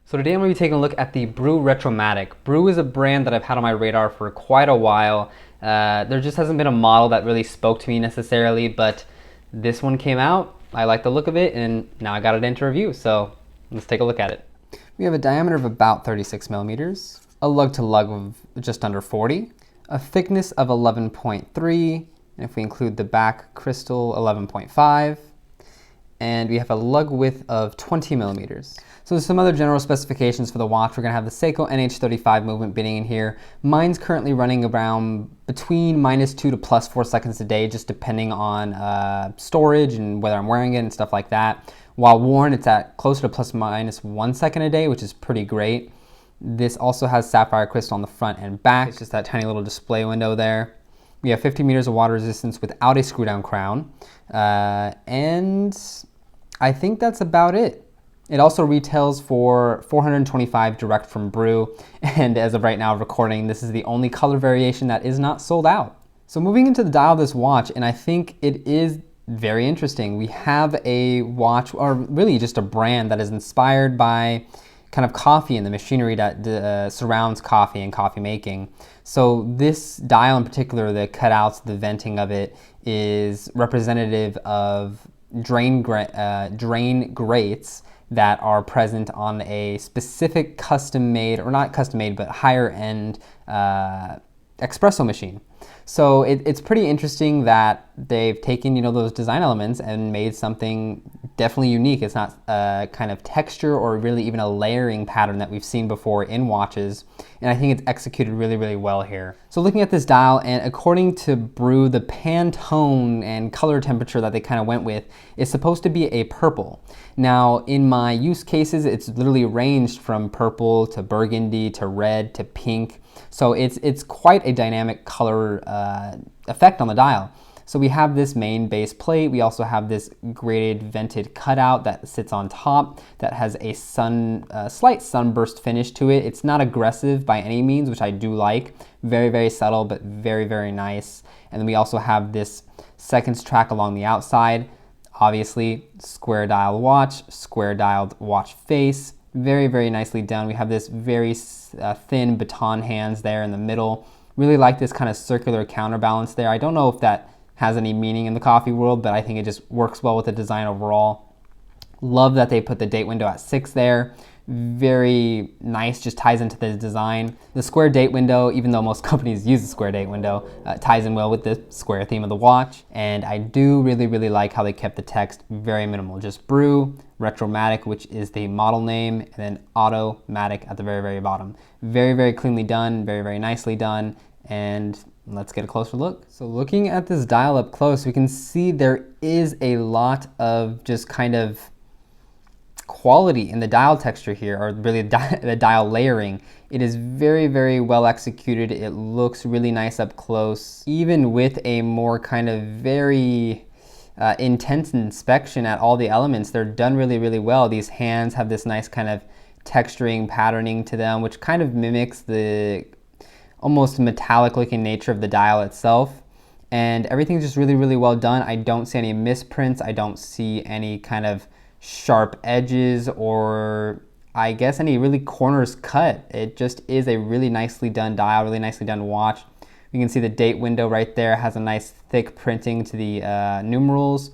So today I'm going to be taking a look at the Brew Retromatic. Brew is a brand that I've had on my radar for quite a while. There just hasn't been a model that really spoke to me necessarily, but this one came out. I like the look of it, and now I got it into review, so let's take a look at it. We have a diameter of about 36 millimeters, a lug-to-lug of just under 40, a thickness of 11.3, and if we include the back crystal, 11.5, and we have a lug width of 20 millimeters. So there's some other general specifications for the watch. We're going to have the Seiko NH35 movement bitting in here. Mine's currently running around between -2 to +4 seconds a day, just depending on storage and whether I'm wearing it and stuff like that. While worn, it's at closer to ±1 second a day, which is pretty great. This also has sapphire crystal on the front and back. It's just that tiny little display window there. We have 50 meters of water resistance without a screw down crown. And I think that's about it. It also retails for $425 direct from Brew, and as of right now recording, this is the only color variation that is not sold out. So moving into the dial of this watch, and I think it is very interesting. We have a watch, or really just a brand that is inspired by kind of coffee and the machinery that surrounds coffee and coffee making. So this dial in particular, the cutouts, the venting of it, is representative of drain grates that are present on a specific custom-made, or not custom-made, but higher-end espresso machine. So it's pretty interesting that they've taken, those design elements and made something definitely unique. It's not a kind of texture or really even a layering pattern that we've seen before in watches, and I think it's executed really, really well here. So looking at this dial, and according to Brew, the Pantone and color temperature that they kind of went with is supposed to be a purple. Now, in my use cases, it's literally ranged from purple to burgundy to red to pink. So it's quite a dynamic color effect on the dial. So we have this main base plate. We also have this graded vented cutout that sits on top that has a slight sunburst finish to it. It's not aggressive by any means, which I do like. Very, very subtle, but very, very nice. And then we also have this seconds track along the outside. Obviously, square dial watch, square dialed watch face. Very, very nicely done. We have this very thin baton hands there in the middle. Really like this kind of circular counterbalance there. I don't know if that has any meaning in the coffee world, but I think it just works well with the design overall. Love that they put the date window at 6 there. Very nice, just ties into the design. The square date window, even though most companies use the square date window, ties in well with the square theme of the watch. And I do really, really like how they kept the text very minimal. Just Brew, Retromatic, which is the model name, and then Automatic at the very, very bottom. Very, very cleanly done, very, very nicely done. And let's get a closer look. So looking at this dial up close, we can see there is a lot of just kind of quality in the dial texture here, or really the dial layering. It is very, very well executed. It looks really nice up close, even with a more kind of very intense inspection at all the elements. They're done really, really well. These hands have this nice kind of texturing, patterning to them, which kind of mimics the almost metallic looking nature of the dial itself. And everything's just really, really well done. I don't see any misprints. I don't see any kind of sharp edges, or I guess any really corners cut. It just is a really nicely done dial, really nicely done watch. You can see the date window right there has a nice thick printing to the numerals.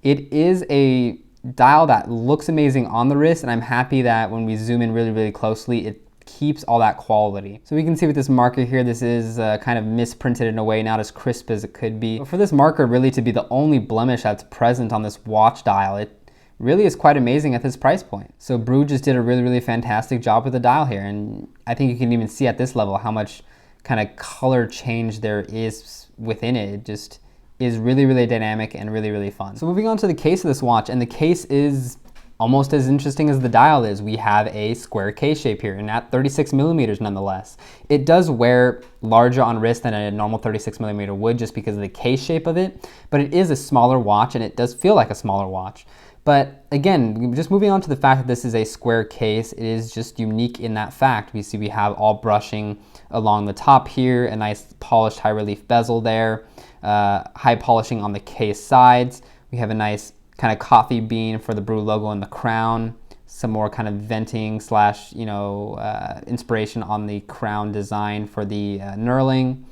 It is a dial that looks amazing on the wrist, and I'm happy that when we zoom in really, really closely, it keeps all that quality. So we can see with this marker here, this is kind of misprinted in a way, not as crisp as it could be. But for this marker really to be the only blemish that's present on this watch dial, it really is quite amazing at this price point. So Brew just did a really, really fantastic job with the dial here, and I think you can even see at this level how much kind of color change there is within it. It just is really, really dynamic and really, really fun. So moving on to the case of this watch, and the case is almost as interesting as the dial is. We have a square case shape here, and at 36 millimeters nonetheless. It does wear larger on wrist than a normal 36 millimeter would, just because of the case shape of it, but it is a smaller watch, and it does feel like a smaller watch. But again, just moving on to the fact that this is a square case, it is just unique in that fact. We have all brushing along the top here, a nice polished high relief bezel there, high polishing on the case sides. We have a nice kind of coffee bean for the Brew logo in the crown, some more kind of venting slash, inspiration on the crown design for the knurling.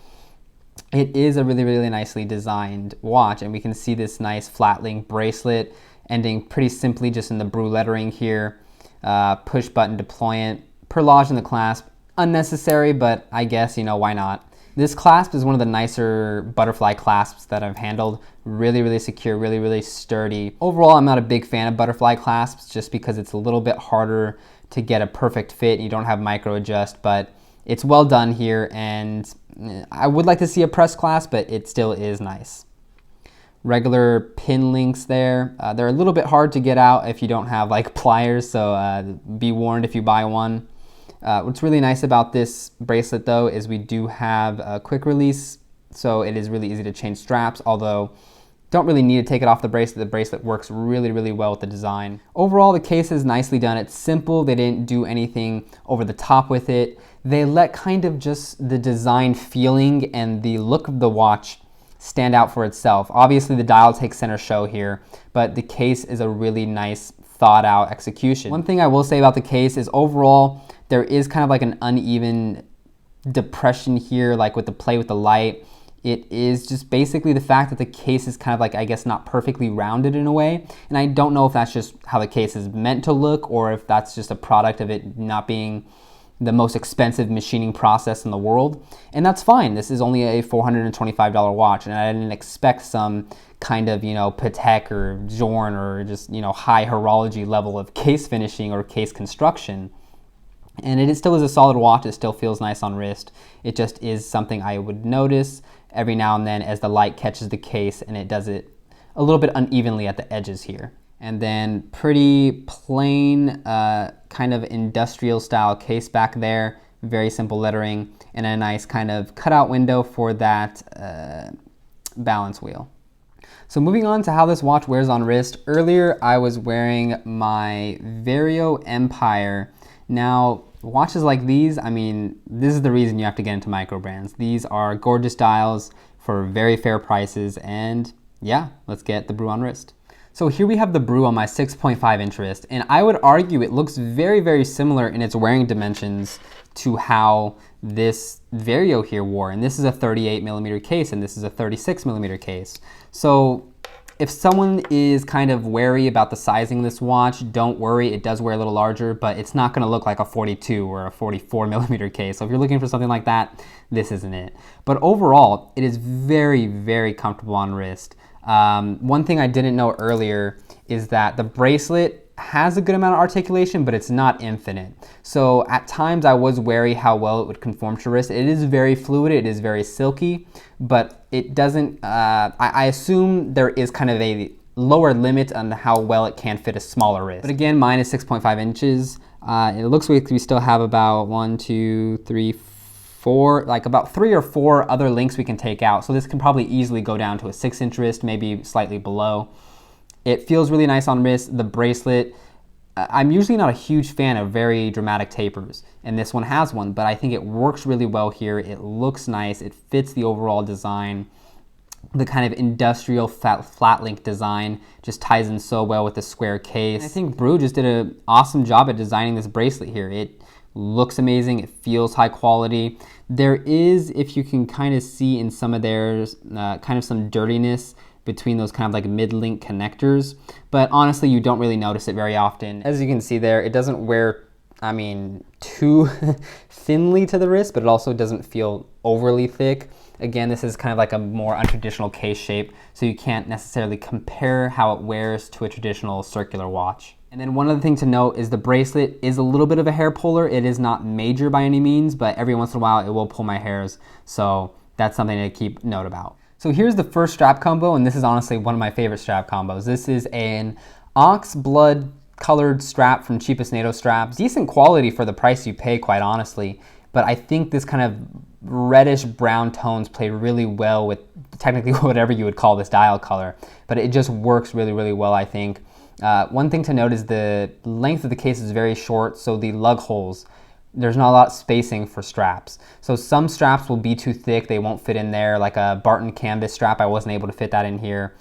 It is a really, really nicely designed watch, and we can see this nice flat link bracelet ending pretty simply just in the Brew lettering here. Push button deployant, perlage in the clasp, unnecessary, but I guess, why not? This clasp is one of the nicer butterfly clasps that I've handled. Really, really secure, really, really sturdy. Overall, I'm not a big fan of butterfly clasps just because it's a little bit harder to get a perfect fit. You don't have micro adjust, but it's well done here, and I would like to see a press clasp, but it still is nice. Regular pin links there. They're a little bit hard to get out if you don't have like pliers, so be warned if you buy one. What's really nice about this bracelet though is we do have a quick release, so it is really easy to change straps, although don't really need to take it off the bracelet. The bracelet works really, really well with the design. Overall, the case is nicely done. It's simple. They didn't do anything over the top with it. They let kind of just the design feeling and the look of the watch stand out for itself. Obviously, the dial takes center show here, but the case is a really nice, thought out execution. One thing I will say about the case is overall, there is kind of like an uneven depression here, like with the play with the light. It is just basically the fact that the case is kind of like, I guess, not perfectly rounded in a way. And I don't know if that's just how the case is meant to look or if that's just a product of it not being the most expensive machining process in the world. And that's fine. This is only a $425 watch, and I didn't expect some kind of, Patek or Journe or just, high horology level of case finishing or case construction. And it still is a solid watch. It still feels nice on wrist. It just is something I would notice every now and then as the light catches the case, and it does it a little bit unevenly at the edges here. And then pretty plain kind of industrial style case back there, very simple lettering, and a nice kind of cutout window for that balance wheel. So moving on to how this watch wears on wrist. Earlier I was wearing my Vario Empire. Now, watches like these, this is the reason you have to get into Microbrands. These are gorgeous dials for very fair prices, and yeah, let's get the Brew on wrist. So here we have the Brew on my 6.5 inch wrist, and I would argue it looks very, very similar in its wearing dimensions to how this Vario here wore. And this is a 38mm case, and this is a 36mm case. So if someone is kind of wary about the sizing of this watch, don't worry, it does wear a little larger, but it's not gonna look like a 42 or a 44mm case. So if you're looking for something like that, this isn't it. But overall, it is very, very comfortable on wrist. One thing I didn't know earlier is that the bracelet has a good amount of articulation, but it's not infinite. So at times I was wary how well it would conform to wrist. It is very fluid, it is very silky, but it doesn't, I assume there is kind of a lower limit on how well it can fit a smaller wrist. But again, mine is 6.5 inches. It looks like we still have about 1, 2, 3, 4, like about 3 or 4 other links we can take out. So this can probably easily go down to a 6-inch wrist, maybe slightly below. It feels really nice on wrist. The bracelet, I'm usually not a huge fan of very dramatic tapers, and this one has one, but I think it works really well here. It looks nice. It fits the overall design. The kind of industrial flat link design just ties in so well with the square case. I think Brew just did an awesome job at designing this bracelet here. It looks amazing. It feels high quality. There is, if you can kind of see in some of theirs, kind of some dirtiness between those kind of like mid-link connectors, but honestly you don't really notice it very often. As you can see there, it doesn't wear, too thinly to the wrist, but it also doesn't feel overly thick. Again, this is kind of like a more untraditional case shape, so you can't necessarily compare how it wears to a traditional circular watch. And then one other thing to note is the bracelet is a little bit of a hair puller. It is not major by any means, but every once in a while it will pull my hairs, so that's something to keep note about. So here's the first strap combo, and this is honestly one of my favorite strap combos. This is an ox blood colored strap from Cheapest NATO Straps. Decent quality for the price you pay, quite honestly, but I think this kind of reddish brown tones play really well with technically whatever you would call this dial color, but it just works really, really well, I think. One thing to note is the length of the case is very short, so the lug holes, there's not a lot of spacing for straps. So some straps will be too thick, they won't fit in there, like a Barton canvas strap, I wasn't able to fit that in here.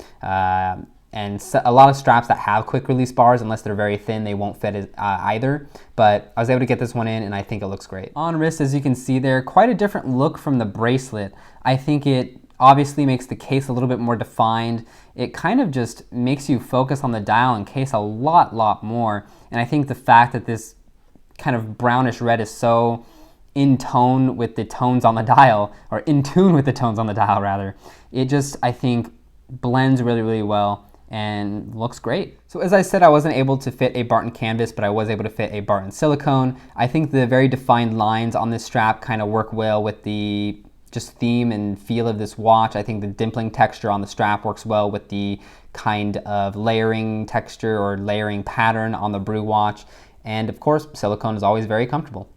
and a lot of straps that have quick release bars, unless they're very thin, they won't fit either. But I was able to get this one in, and I think it looks great. On wrist, as you can see there, quite a different look from the bracelet. I think it obviously makes the case a little bit more defined. It kind of just makes you focus on the dial and case a lot more. And I think the fact that this kind of brownish red is so in tone with the tones on the dial, or in tune with the tones on the dial rather, it just, I think, blends really well and looks great. So as I said, I wasn't able to fit a Barton canvas, but I was able to fit a Barton silicone. I think the very defined lines on this strap kind of work well with the just theme and feel of this watch. I think the dimpling texture on the strap works well with the kind of layering texture or layering pattern on the Brew watch. And of course, silicone is always very comfortable.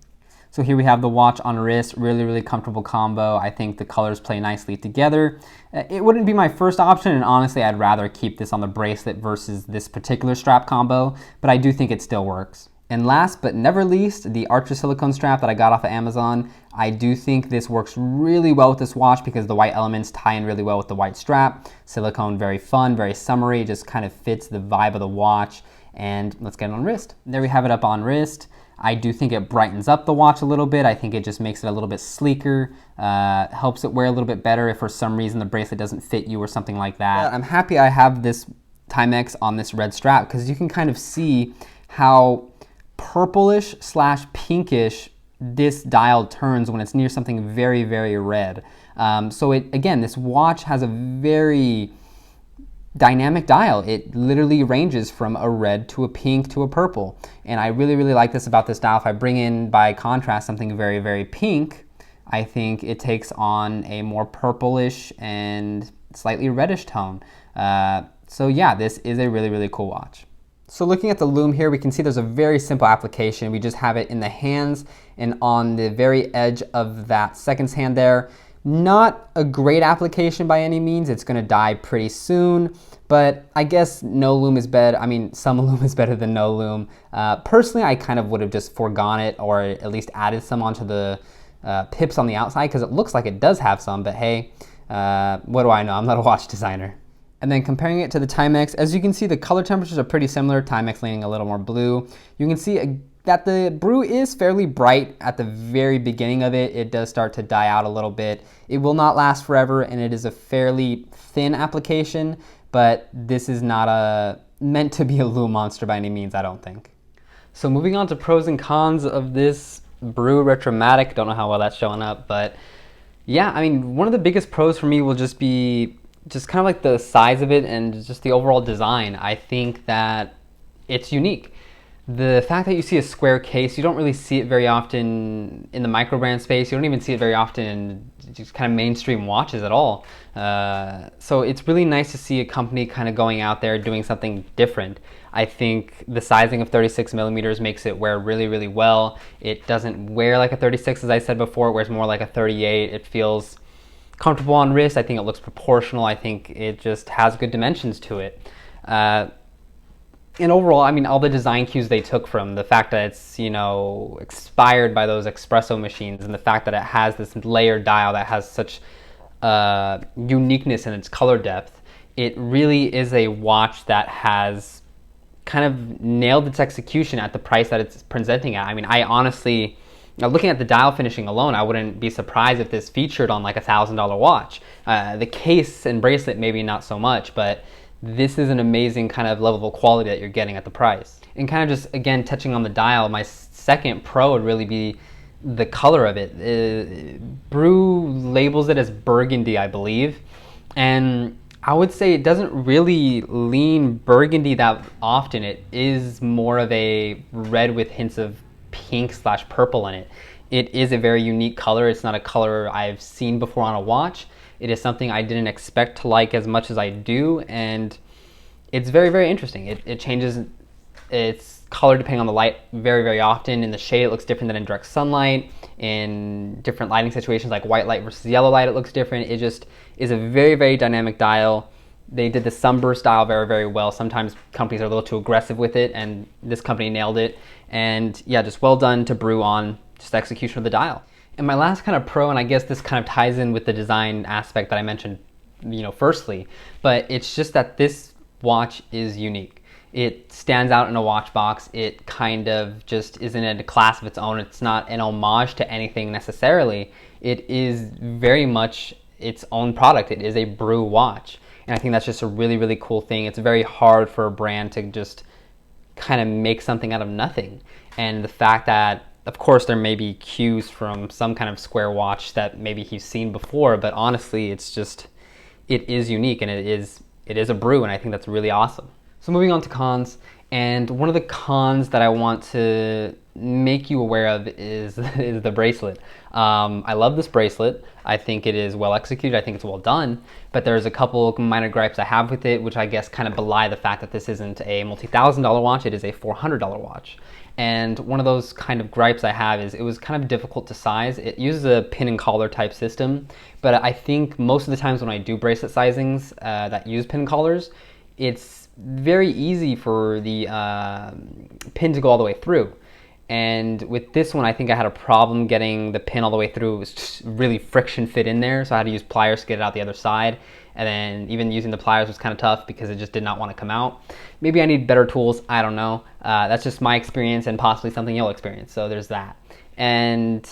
So here we have the watch on wrist, really comfortable combo. I think the colors play nicely together. It wouldn't be my first option, and honestly, I'd rather keep this on the bracelet versus this particular strap combo, but I do think it still works. And last but never least, the Archer silicone strap that I got off of Amazon. I do think this works really well with this watch because the white elements tie in really well with the white strap. Silicone, very fun, very summery, just kind of fits the vibe of the watch. And let's get it on wrist. There we have it up on wrist. I do think it brightens up the watch a little bit. I think it just makes it a little bit sleeker, helps it wear a little bit better if for some reason the bracelet doesn't fit you or something like that. I'm happy I have this Timex on this red strap because you can kind of see how purplish / pinkish this dial turns when it's near something very red. So again, this watch has a very dynamic dial. It literally ranges from a red to a pink to a purple. And I really like this about this dial. If I bring in, by contrast, something very pink, I think it takes on a more purplish and slightly reddish tone. So yeah, this is a really cool watch. So looking at the Lume here, we can see there's a very simple application. We just have it in the hands and on the very edge of that seconds hand there. Not a great application by any means. It's going to die pretty soon, but I guess no Lume is better. I mean, some Lume is better than no Lume. Personally, I kind of would have just foregone it, or at least added some onto the pips on the outside, because it looks like it does have some, but hey, what do I know? I'm not a watch designer. And then comparing it to the Timex, as you can see, the color temperatures are pretty similar. Timex leaning a little more blue. You can see that the Brew is fairly bright at the very beginning of it. It does start to die out a little bit. It will not last forever, and it is a fairly thin application, but this is not meant to be a Lume monster by any means, I don't think. So moving on to pros and cons of this Brew Retromatic. Don't know how well that's showing up, but yeah, I mean, one of the biggest pros for me will just be just kind of like the size of it and just the overall design. I think that it's unique. The fact that you see a square case, you don't really see it very often in the Microbrand space. You don't even see it very often in just kind of mainstream watches at all. So it's really nice to see a company kind of going out there doing something different. I think the sizing of 36 millimeters makes it wear really well. It doesn't wear like a 36, as I said before. It wears more like a 38. It feels comfortable on wrist. I think it looks proportional. I think it just has good dimensions to it. And overall, I mean, all the design cues they took from the fact that it's, you know, expired by those espresso machines, and the fact that it has this layered dial that has such uniqueness in its color depth, it really is a watch that has kind of nailed its execution at the price that it's presenting at. I mean, I honestly, now, looking at the dial finishing alone, I wouldn't be surprised if this featured on like $1,000 watch. The case and bracelet maybe not so much, but this is an amazing kind of level of quality that you're getting at the price. And kind of just, again, touching on the dial, my second pro would really be the color of it. Brew labels it as burgundy, I believe. And I would say it doesn't really lean burgundy that often. It is more of a red with hints of pink / purple in it. It is a very unique color. It's not a color I've seen before on a watch. It is something I didn't expect to like as much as I do, and it's very interesting. It changes its color depending on the light very often. In the shade, it looks different than in direct sunlight. In different lighting situations like white light versus yellow light, it looks different. It just is a very dynamic dial. They did the sunburst dial very well. Sometimes companies are a little too aggressive with it, and this company nailed it. And yeah, just well done to Brew on just the execution of the dial. And my last kind of pro, and I guess this kind of ties in with the design aspect that I mentioned, you know, firstly, but it's just that this watch is unique. It stands out in a watch box. It kind of just is in a class of its own. It's not an homage to anything necessarily. It is very much its own product. It is a Brew watch. And I think that's just a really, really cool thing. It's very hard for a brand to just kind of make something out of nothing. And the fact that, of course, there may be cues from some kind of square watch that maybe he's seen before, but honestly, it's just, it is unique, and it is a Brew, and I think that's really awesome. So moving on to cons, and one of the cons that I want to make you aware of is the bracelet. I love this bracelet. I think it is well executed. I think it's well done, but there's a couple minor gripes I have with it, which I guess kind of belie the fact that this isn't a multi-$1,000 watch. It is a $400 watch. And one of those kind of gripes I have is it was kind of difficult to size. It uses a pin and collar type system, but I think most of the times when I do bracelet sizings that use pin collars, it's very easy for the pin to go all the way through. And with this one, I think I had a problem getting the pin all the way through. It was just really friction fit in there, so I had to use pliers to get it out the other side. And then even using the pliers was kind of tough because it just did not want to come out. Maybe I need better tools, I don't know. That's just my experience and possibly something you'll experience, so there's that. And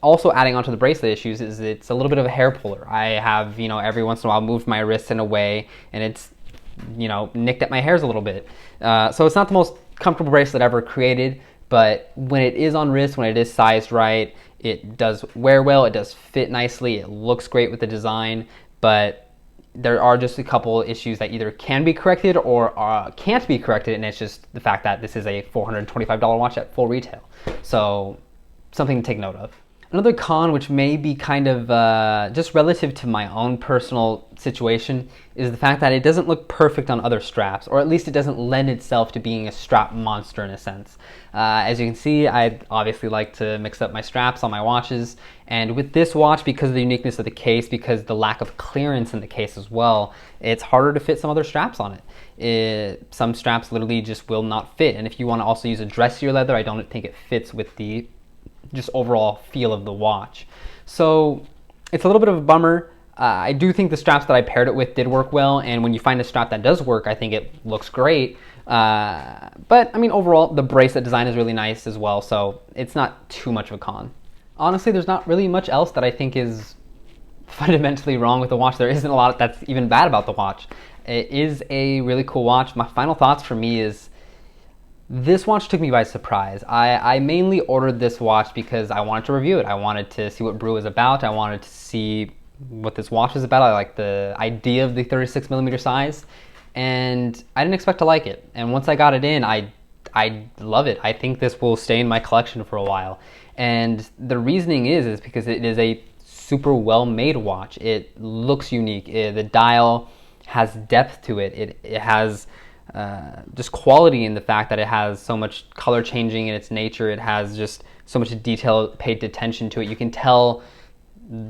also adding on to the bracelet issues is it's a little bit of a hair puller. I have, every once in a while moved my wrist in a way and it's, nicked at my hairs a little bit. So it's not the most comfortable bracelet ever created, but when it is on wrist, when it is sized right, it does wear well, it does fit nicely, it looks great with the design, but there are just a couple issues that either can be corrected or can't be corrected, and it's just the fact that this is a $425 watch at full retail. So something to take note of. Another con, which may be kind of just relative to my own personal situation, is the fact that it doesn't look perfect on other straps, or at least it doesn't lend itself to being a strap monster in a sense. As you can see, I obviously like to mix up my straps on my watches, and with this watch, because of the uniqueness of the case, because the lack of clearance in the case as well, it's harder to fit some other straps on it. Some straps literally just will not fit, and if you want to also use a dressier leather, I don't think it fits with the just overall feel of the watch. So it's a little bit of a bummer. I do think the straps that I paired it with did work well, and when you find a strap that does work, I think it looks great. But I mean, overall, the bracelet design is really nice as well, so it's not too much of a con. Honestly, there's not really much else that I think is fundamentally wrong with the watch. There isn't a lot that's even bad about the watch. It is a really cool watch. My final thoughts for me is this watch took me by surprise. I mainly ordered this watch because I wanted to review it. I wanted to see what Brew is about. I wanted to see what this watch is about. I like the idea of the 36mm size, and I didn't expect to like it. And once I got it in, I love it. I think this will stay in my collection for a while. And the reasoning is because it is a super well-made watch. It looks unique. The dial has depth to it. It has just quality in the fact that it has so much color changing in its nature. It has just so much detail paid attention to it. You can tell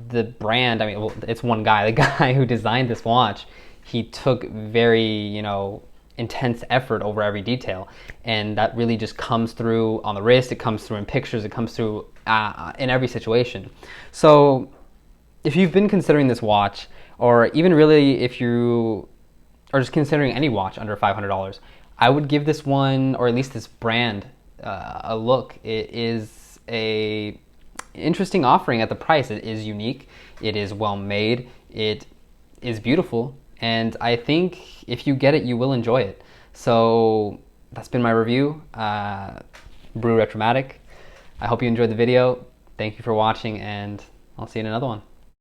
the brand, I mean, well, it's one guy, the guy who designed this watch, he took very, intense effort over every detail. And that really just comes through on the wrist, it comes through in pictures, it comes through in every situation. So if you've been considering this watch, or even really if you or just considering any watch under $500, I would give this one, or at least this brand, a look. It is a interesting offering at the price. It is unique, it is well made, it is beautiful, and I think if you get it, you will enjoy it. So that's been my review, Brew Retromatic. I hope you enjoyed the video. Thank you for watching, and I'll see you in another one.